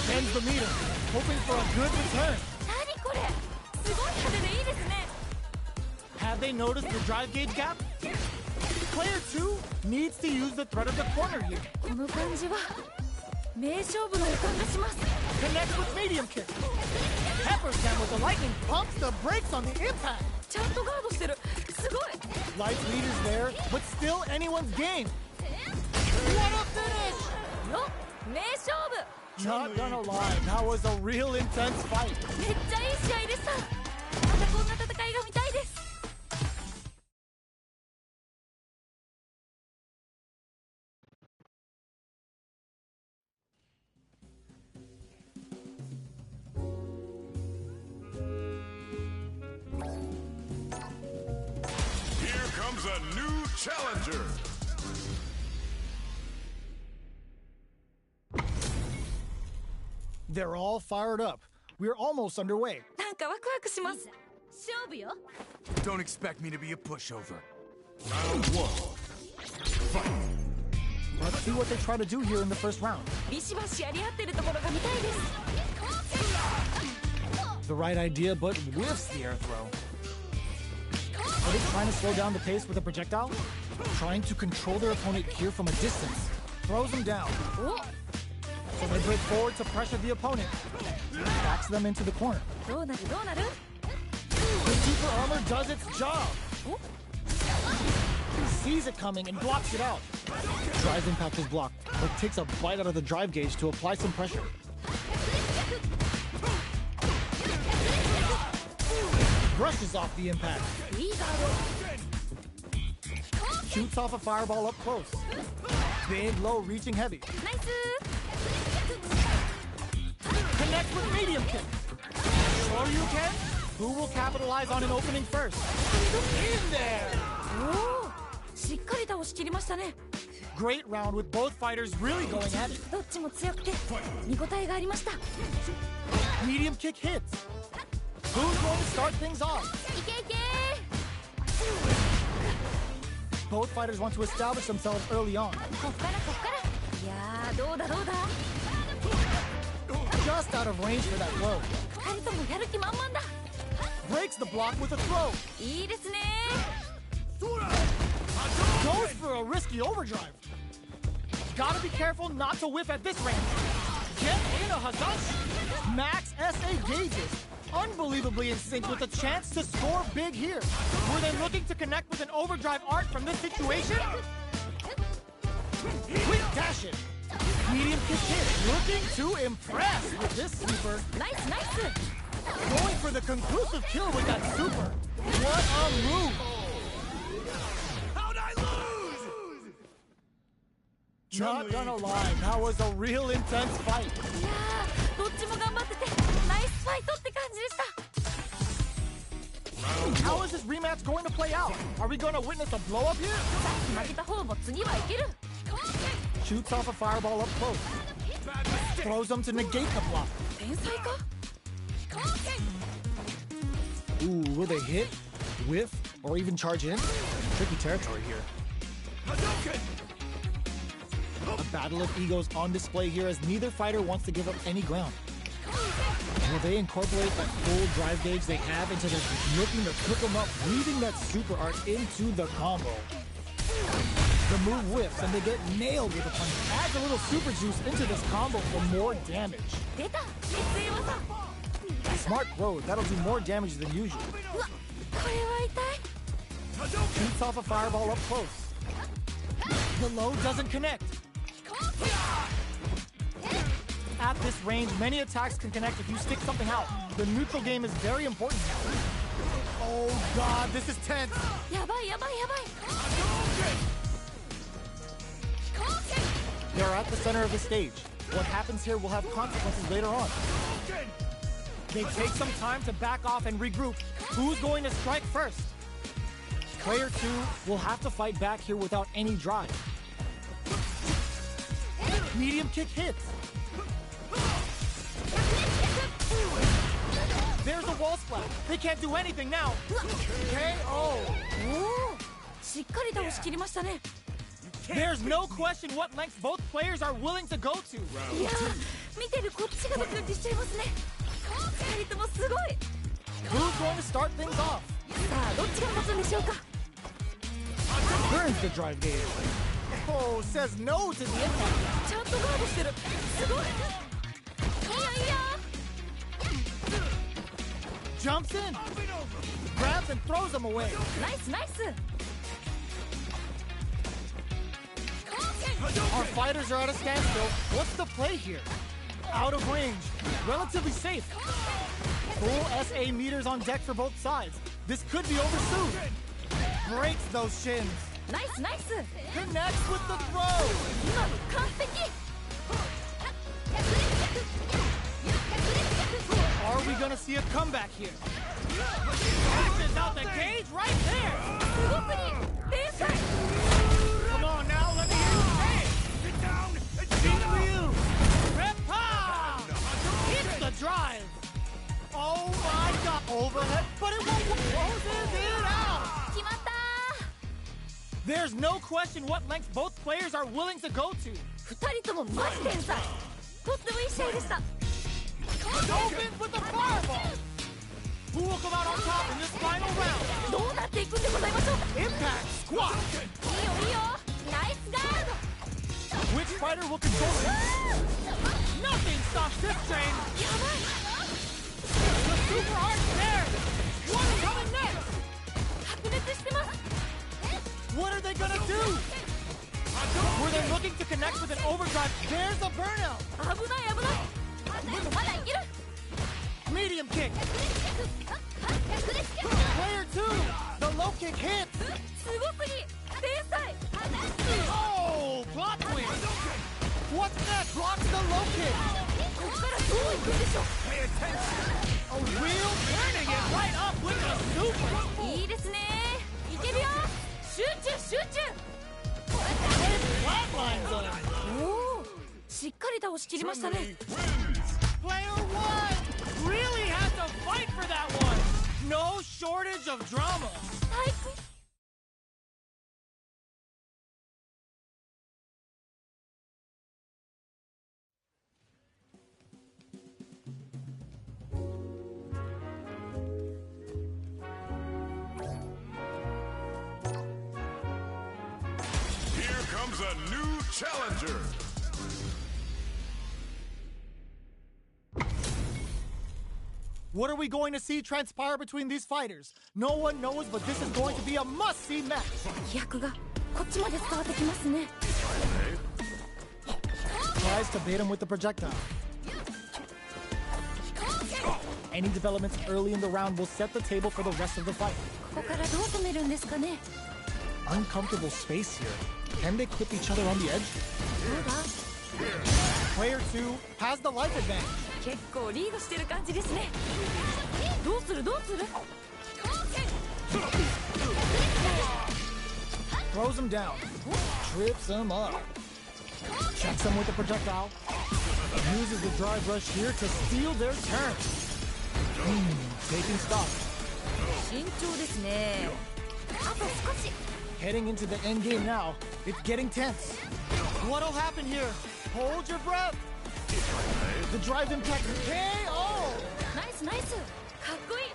Bends the meter, hoping for a good return. 何これ。すごい派手でいいですね。 Have they noticed the drive gauge gap? Player 2 needs to use the threat of the corner here. この感じは名勝負の予感がします。 Connects with medium kick. Peppers them with the lightning. Pumps the brakes on the impact. ちゃんとガードしてる。すごい。 Light lead is there, but still anyone's game. What a finish! よ、名勝負。 Not gonna lie, that was a real intense fight. めっちゃいい試合でした。またこんな戦いが見たいです。 Here comes a new challenger. They're all fired up. We're almost underway. なんかワクワクします。勝負よ。 Don't expect me to be a pushover. Round one. Fight. Let's see what they try to do here in the first round. ビシバシやり合ってるところが見たいです。 The right idea, but whiffs the air throw. Are they trying to slow down the pace with a projectile? Trying to control their opponent here from a distance. Throws them down. お、 So they break forward to pressure the opponent. Backs them into the corner. どうなるどうなる。 The deeper armor does its job. お、 He sees it coming and blocks it out. Drive impact is blocked, but takes a bite out of the drive gauge to apply some pressure. Brushes off the impact. いいガード。 Shoots off a fireball up close. Big, low, reaching heavy. ナイス Connect with medium kick. Sure you can. Who will capitalize on an opening first? In there. おおしっかり倒しきりましたね Great round with both fighters really going at it. どっちも強くて見応えがありました Medium kick hits. Who's going to start things off? いけいけ Both fighters want to establish themselves early on. こっからいやーどうだ Just out of range for that blow. 2人ともやる気満々だ Breaks the block with a throw. いいですね Goes for a risky overdrive. Gotta be careful not to whiff at this range. Get in a Hazashi. Max SA gauges. Unbelievably in sync with a chance to score big here. Were they looking to connect with an overdrive art from this situation? Quick dash it. Medium kick hit. Looking to impress with this super. ナイスナイス Going for the conclusive kill with that super. What a move. How'd I lose? Not gonna lie, that was a real intense fight. いやーどっちも頑張っててナイスファイトって感じでした How is this rematch going to play out? Are we going to witness a blow up here? 負けた方も次はいける Shoots off a fireball up close. Throws them to negate the block. 天才か Ooh, will they hit, whiff, or even charge in? Tricky territory here. A battle of egos on display here as neither fighter wants to give up any ground. Will they incorporate that full drive gauge they have into their looking to cook them up, weaving that super art into the combo? The move whiffs and they get nailed with a punch. Adds a little super juice into this combo for more damage. 出た決意技 Smart throws, that'll do more damage than usual. うわこれは痛い Shoots off a fireball up close. The low doesn't connect. At this range, many attacks can connect if you stick something out. The neutral game is very important now. Oh god, this is tense. やばい They're at the center of the stage. What happens here will have consequences later on. They take some time to back off and regroup. Who's going to strike first? Player 2 will have to fight back here without any drive. Medium kick hits. There's a wall splat. They can't do anything now. KO. おおしっかり倒しきりましたね There's no question what lengths both players are willing to go to. いやー見てるこっちがドキドキしちゃいますね2人ともすごい Who's going to start things off? さあどっちが勝つんでしょうか Burns the drive gauge. Oh, says no to the impact. ちゃんとガードしてるすごいいいよ Jumps in. Grabs and throws him away. ナイスナイス Our fighters are at a standstill. What's the play here? Out of range. Relatively safe. Full SA meters on deck for both sides. This could be over soon. Breaks those shins. ナイスナイス Connects with the throw. 今の完璧 Are we gonna see a comeback here? Catches out the cage right there. すごすぎ天才 Come on now, let me hear you say it. Get down and shoot for you. Rip-pow! Hits the drive. Oh my god. Overhead, but it won't closes it out. 決まった There's no question what lengths both players are willing to go to. 2人ともマジ天才とってもいい試合でした Opens with the fireball. Who will come out on top in this final round? どうなっていくんでございましょうか Impact squat. いいよいいよナイスガード Which fighter will control it? Nothing stops this train. やばい The super art's there. What's coming next? 白熱してます What are they gonna do? Were they looking to connect with an overdrive? There's a burnout. 危ない危ないでもまだいける Medium kick. Player 2. The low kick hits. すごすぎ天才 Oh, plot twist. located! Pay attention! A real turning it right up with the super. いいですね。いけるよ。集中集中。 Flatlines on. おお、しっかり倒しきりましたね。 Player one really had to fight for that one. No shortage of drama. はい。Here comes a new challenger. What are we going to see transpire between these fighters? No one knows, but this is going to be a must-see match. 飛躍がこっちまで伝わってきますね。 Tries to bait him with the projectile. Any developments early in the round will set the table for the rest of the fight. ここからどう止めるんですかね。 Uncomfortable space here. Can they clip each other on the edge? どうだ。 Player 2 has the life advantage. 結構リードしてる感じですね。どうするどうする。 Throws him down. Trips him up. Checks him with the projectile. Uses the drive rush here to steal their turn. Taking stock. 慎重ですね。あと少し。 Heading into the end game now. It's getting tense. What'll happen here? Hold your breath. The drive impact KO! ナイスナイス。かっこいい。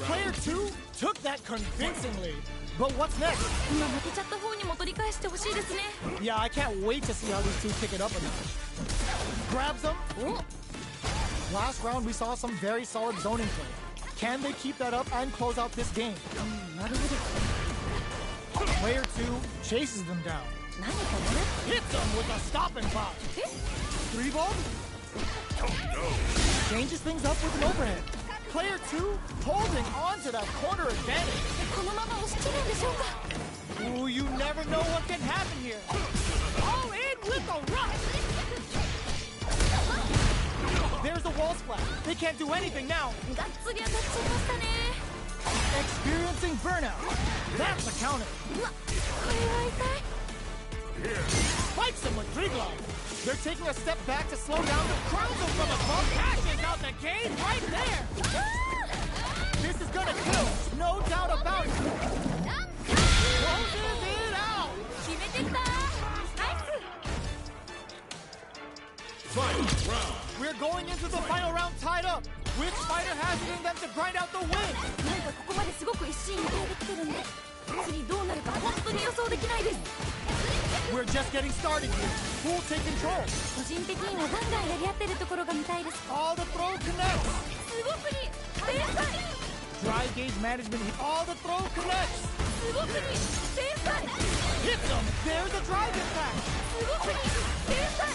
Player 2 took that convincingly. But what's next? 今負けちゃった方にも取り返してほしいですね。 Yeah, I can't wait to see how these two pick it up a notch. Grabs him. お、 Last round, we saw some very solid zoning play. Can they keep that up and close out this game? なるほど。 Player 2 chases them down. 何かやる。 Hits him with a stop and pop. え、 Three ball? Changes things up with an overhead. Player 2 holding on to that corner advantage. このまま押し切るんでしょうか。 Ooh, you never know what can happen here. All in with the rush. There's the wall splat. They can't do anything now. がっつり当たっちゃいましたね。 Experiencing burnout. That's a counter. うわ、これは痛い。 Spikes him with tree glove. They're taking a step back to slow down the crowd. Crowds him from above. Cashes out the game right there. This is gonna kill. No doubt about it. Closes it out. 決めてきた。ナイ Final round. We're going into the final round tied up. Which fighter has it in them to grind out the win? ス。なんかここまですごく一進一退できてるんで、次どうなるか本当に予想できないです。 We're just getting started here. Who'll take control? 個人的にはガンガンやり合ってるところが見たいです。 All the throw connects. すごくいい。天才。 Dry gauge management. All the throw connects. すごくいい。天才。 Hits them. There's a drive impact. すごくいい。天才。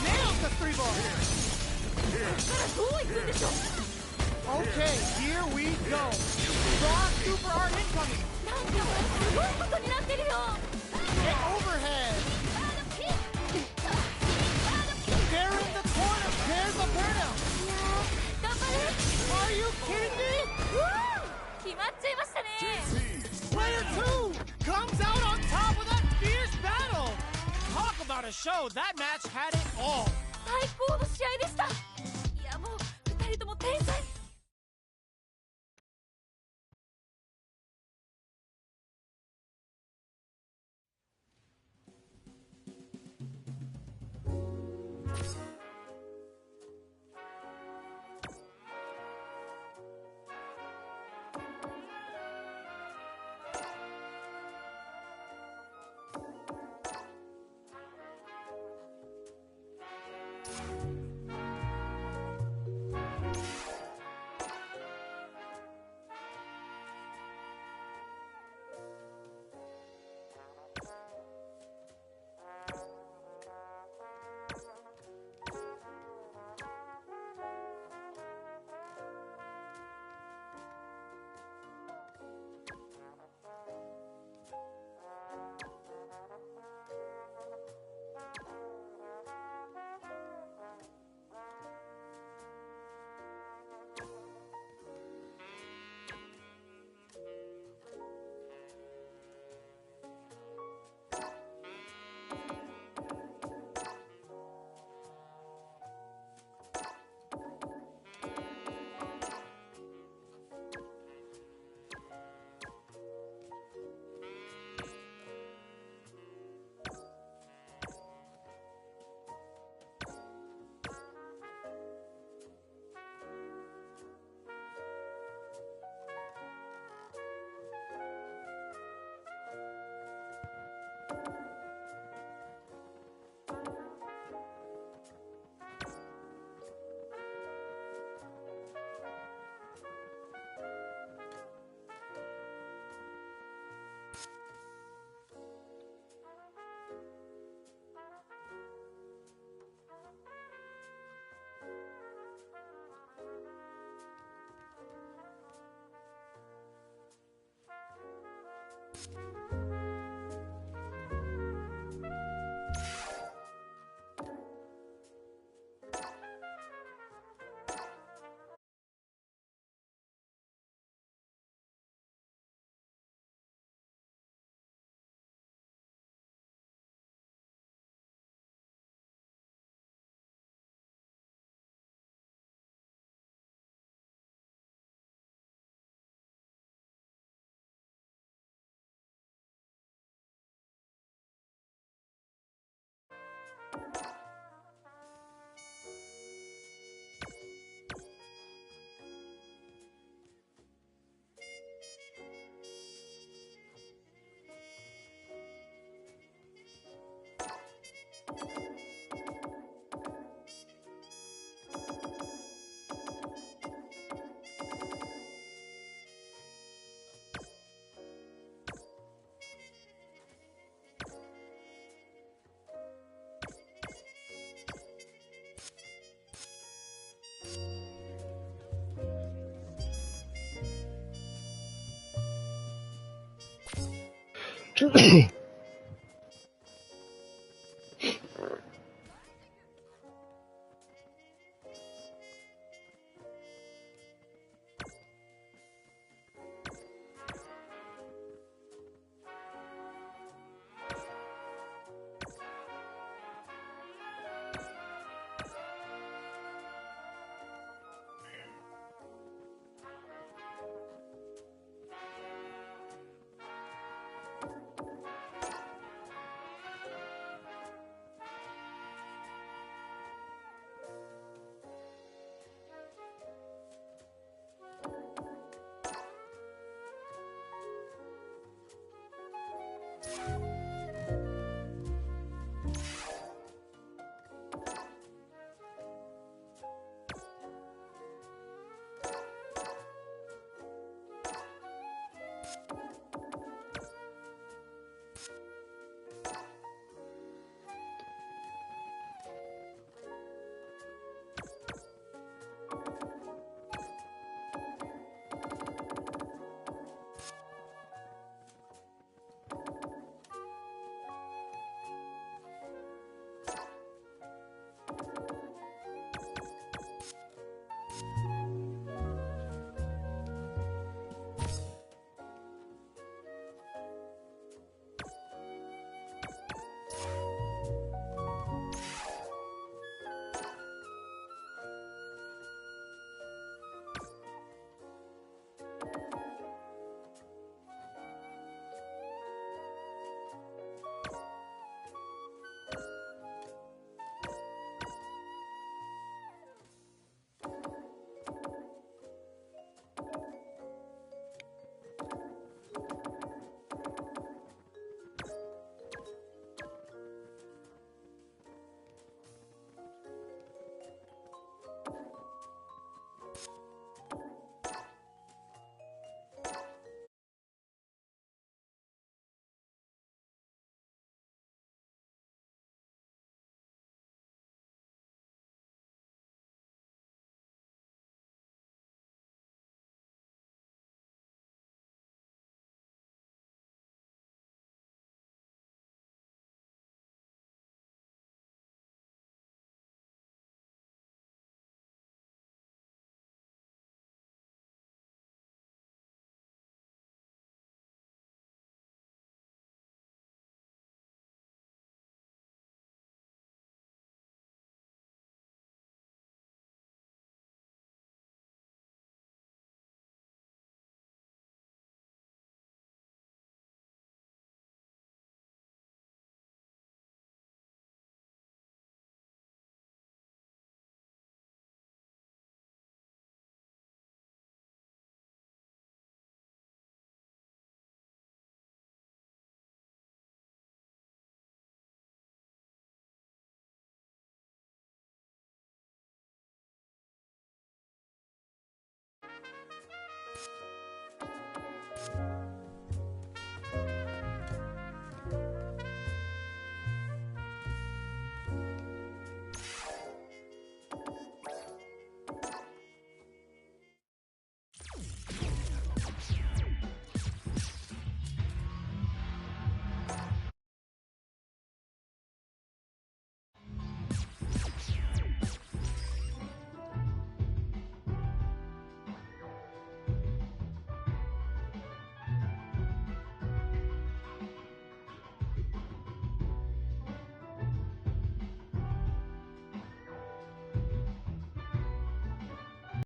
Nails the three ball. ここからどういくんでしょう。 Okay, here we go. Raw super art incoming. なんかすごいことになってるよ。 And overhead. They're in the corner. There's a burnout. いやー、頑張れ。 Are you kidding me? 決まっちゃいましたね。 Player 2 comes out on top with a fierce battle. Talk about a show. That match had it all. 最高の試合でした。いやもう二人とも天才。